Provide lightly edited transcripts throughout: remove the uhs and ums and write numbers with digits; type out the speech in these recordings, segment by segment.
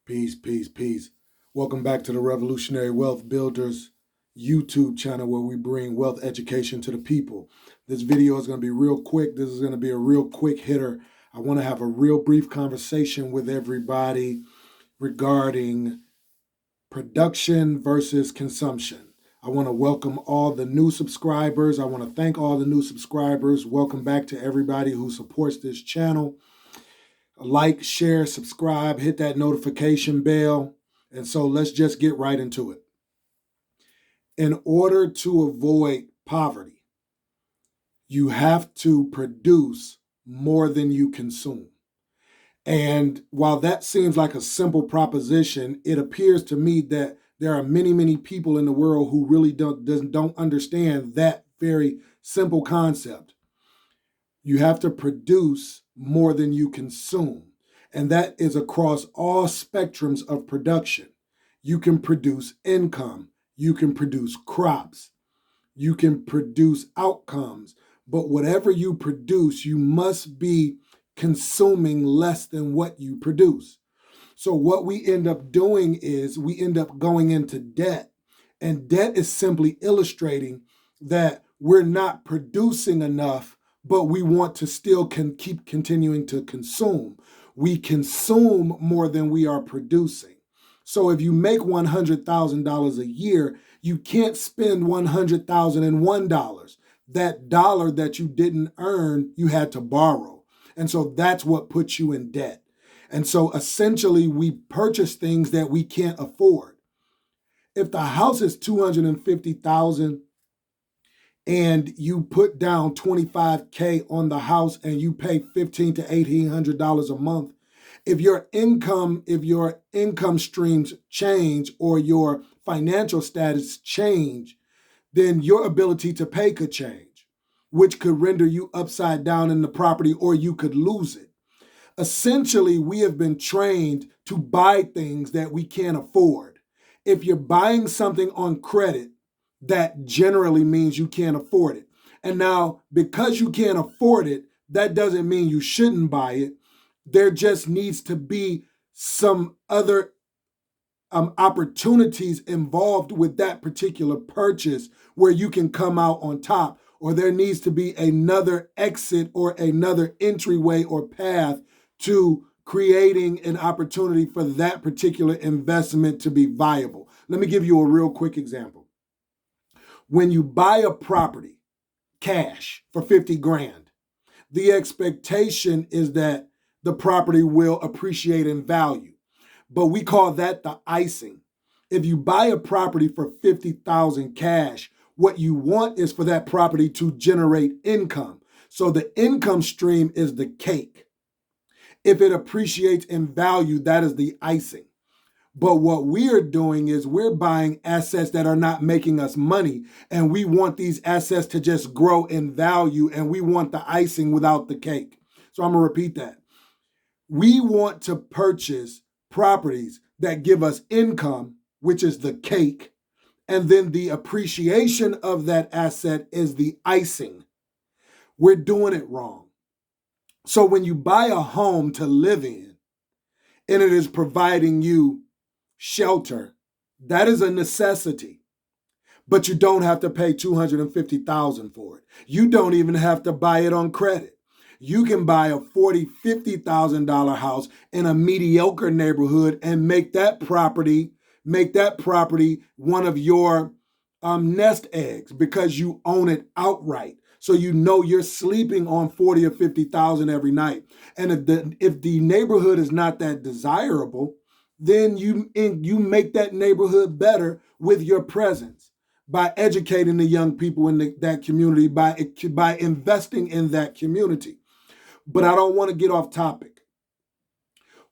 Peace, peace, peace. Welcome back to the Revolutionary Wealth Builders YouTube channel where we bring wealth education to the people. This video is going to be real quick. This is going to be a real quick hitter. I want to have a real brief conversation with everybody regarding production versus consumption. I want to welcome all the new subscribers. I want to thank all the new subscribers. Welcome back to everybody who supports this channel. Like, share, subscribe, hit that notification bell. And so let's just get right into it. In order to avoid poverty, you have to produce more than you consume. And while that seems like a simple proposition, it appears to me that there are many, many people in the world who really don't understand that very simple concept. You have to produce more than you consume. And that is across all spectrums of production. You can produce income. You can produce crops. You can produce outcomes. But whatever you produce, you must be consuming less than what you produce. So what we end up doing is we end up going into debt. And debt is simply illustrating that we're not producing enough, but we want to still keep continuing to consume. We consume more than we are producing. So if you make $100,000 a year, you can't spend $100,001. That dollar that you didn't earn, you had to borrow. And so that's what puts you in debt. And so essentially we purchase things that we can't afford. If the house is $250,000 and you put down $25K on the house and you pay $1,500 to $1,800 a month, if your income streams change or your financial status change, then your ability to pay could change, which could render you upside down in the property or you could lose it. Essentially, we have been trained to buy things that we can't afford. If you're buying something on credit, that generally means you can't afford it. And now, because you can't afford it, that doesn't mean you shouldn't buy it. There just needs to be some other opportunities involved with that particular purchase where you can come out on top, or there needs to be another exit or another entryway or path to creating an opportunity for that particular investment to be viable. Let me give you a real quick example. When you buy a property cash for 50 grand, the expectation is that the property will appreciate in value. But we call that the icing. If you buy a property for 50,000 cash, what you want is for that property to generate income. So the income stream is the cake. If it appreciates in value, that is the icing. But what we are doing is we're buying assets that are not making us money, and we want these assets to just grow in value, and we want the icing without the cake. So I'm going to repeat that. We want to purchase properties that give us income, which is the cake, and then the appreciation of that asset is the icing. We're doing it wrong. So when you buy a home to live in, and it is providing you shelter, that is a necessity. But you don't have to pay $250,000 for it. You don't even have to buy it on credit. You can buy a $40,000, $50,000 house in a mediocre neighborhood and make that property one of your nest eggs because you own it outright. So you know you're sleeping on $40,000 or $50,000 every night. And if the neighborhood is not that desirable, then you make that neighborhood better with your presence by educating the young people in that community, by investing in that community. But I don't want to get off topic.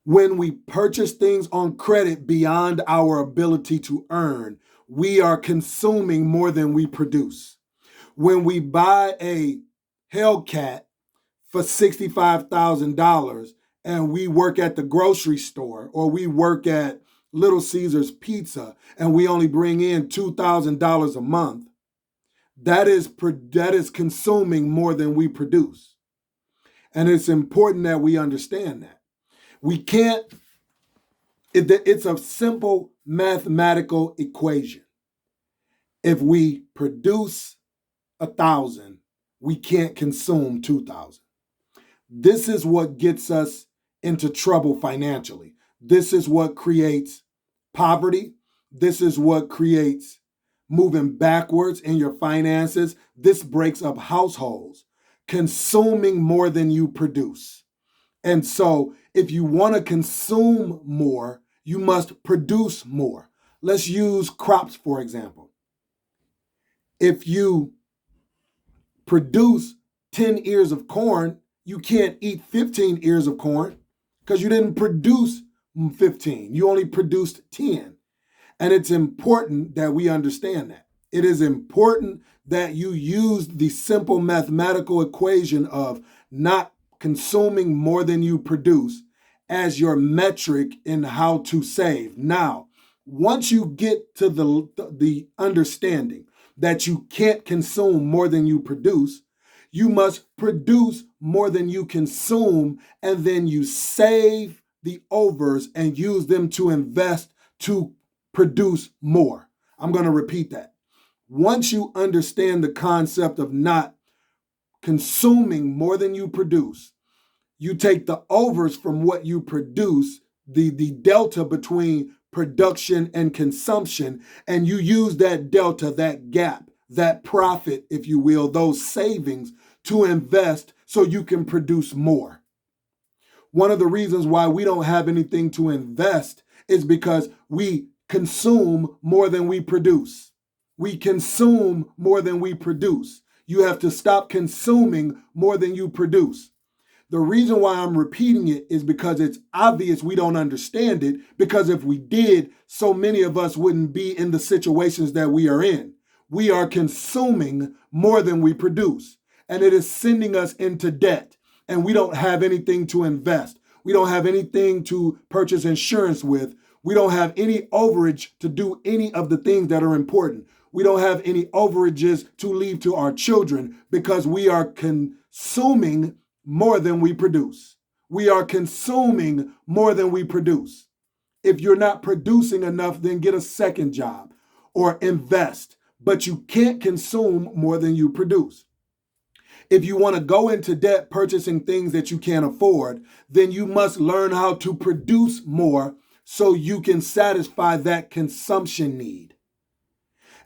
When we purchase things on credit beyond our ability to earn, we are consuming more than we produce. When we buy a Hellcat for $65,000 and we work at the grocery store or we work at Little Caesars Pizza and we only bring in $2,000 a month, that is consuming more than we produce. And it's important that we understand that. We can't It's a simple mathematical equation. If we produce 1,000, we can't consume 2,000. This is what gets us into trouble financially. This is what creates poverty. This is what creates moving backwards in your finances. This breaks up households, consuming more than you produce. And so, if you want to consume more, you must produce more. Let's use crops, for example. If you produce 10 ears of corn, you can't eat 15 ears of corn because you didn't produce 15. You only produced 10. And it's important that we understand that. It is important that you use the simple mathematical equation of not consuming more than you produce as your metric in how to save. Now, once you get to the understanding that you can't consume more than you produce, you must produce more than you consume, and then you save the overs and use them to invest to produce more. I'm going to repeat that. Once you understand the concept of not consuming more than you produce, you take the overs from what you produce, the delta between production and consumption, and you use that delta, that gap, that profit, if you will, those savings to invest so you can produce more. One of the reasons why we don't have anything to invest is because we consume more than we produce. We consume more than we produce. You have to stop consuming more than you produce. The reason why I'm repeating it is because it's obvious we don't understand it, because if we did, so many of us wouldn't be in the situations that we are in. We are consuming more than we produce, and it is sending us into debt, and we don't have anything to invest. We don't have anything to purchase insurance with. We don't have any overage to do any of the things that are important. We don't have any overages to leave to our children because we are consuming more than we produce. We are consuming more than we produce. If you're not producing enough, then get a second job or invest, but you can't consume more than you produce. If you want to go into debt purchasing things that you can't afford, then you must learn how to produce more so you can satisfy that consumption need.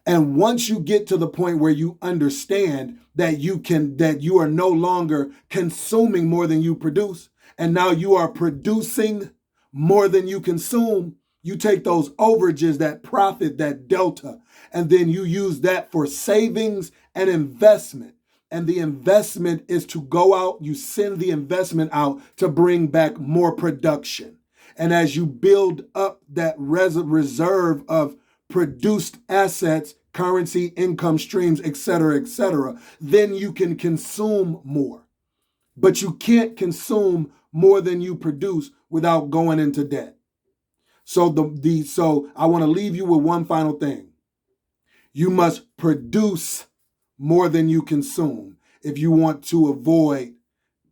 And once you get to the point where you understand that you are no longer consuming more than you produce, and now you are producing more than you consume, you take those overages, that profit, that delta, and then you use that for savings and investment. And the investment is to go out, you send the investment out to bring back more production. And as you build up that reserve of produced assets, currency, income streams, etc., then you can consume more. But you can't consume more than you produce without going into debt. So so I want to leave you with one final thing. You must produce more than you consume if you want to avoid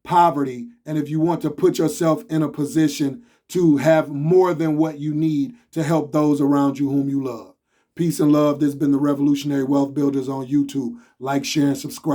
poverty and if you want to put yourself in a position to have more than what you need to help those around you whom you love. Peace and love. This has been the Revolutionary Wealth Builders on YouTube. Like, share, and subscribe.